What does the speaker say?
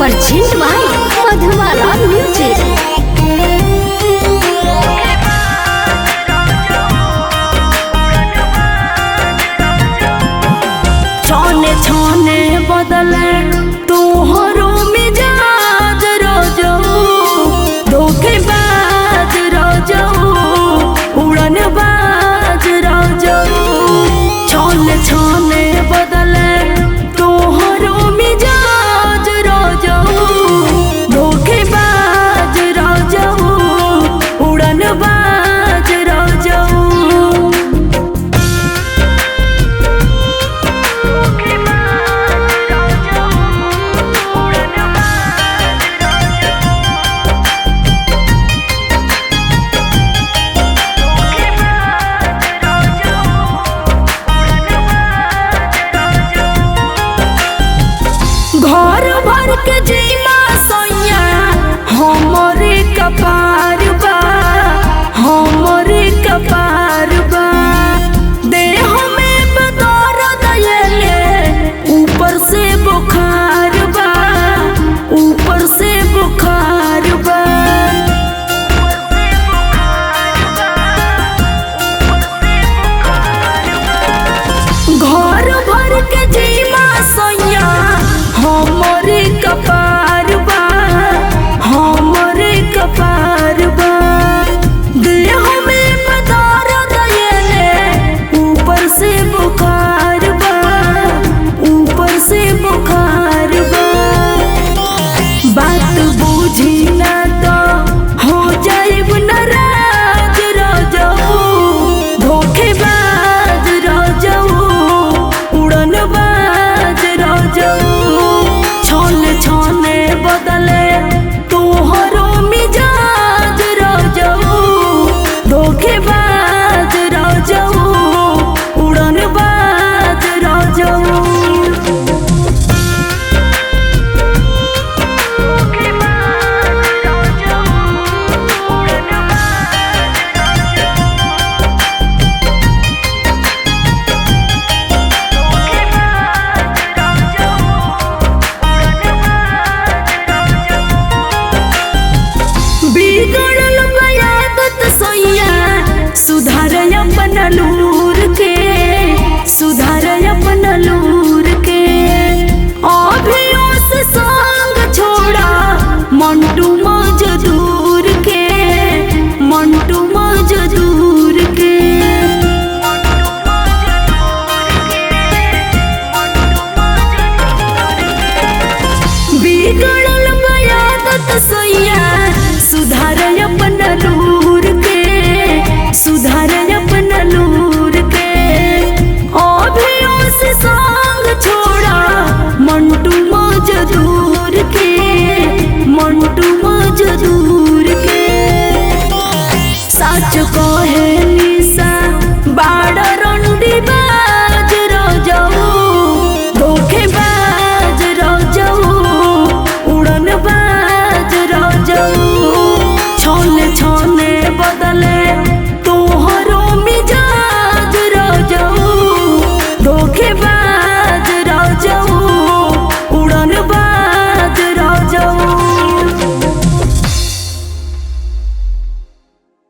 Present भाई Madhubala music. छाने छाने बदले तोहरो मिजाज रोजो, धोखेबाज रोजो, उड़न बाज रोजो। छाने छाने बदले तोहरो मिजाज रोजो, धोखेबाज रोजो, उड़न बाज रोजो। घर भर के जीमा सैया हमरे कपार बा, हमरे कपार बा। देह में बदौर दयले ऊपर से बुखार बा, ऊपर से बुखार बा। घर भर के जीमा सैया हमरे कपार बा, हमरे कपार बा। देह में बदौर दयले ऊपर से बुखार बा, ऊपर से बुखार बा। बात बूझी ना तो हो जाइब नाराज रोजो, धोखेबाज रोजो, उड़न बाज रोजो। छाने छाने बदले तोहरो मिजाज रोजो, धोखेबाज रोजो, उड़न बाज रोजो। बिगड़ल बयादत सैया सुधार अपन लूर के, सुधार अपन लूर के। अभियो से संग छोड़ा मंटू मजदूर के, मंटू मजदूर के। बिगड़ल बयादत सैया सुधार अपन लूर के, सुधार अपन लूर के। अभियो से संग छोड़ा मंटू मजदूर के, मंटू मजदूर के। सच कहे निशा बाड़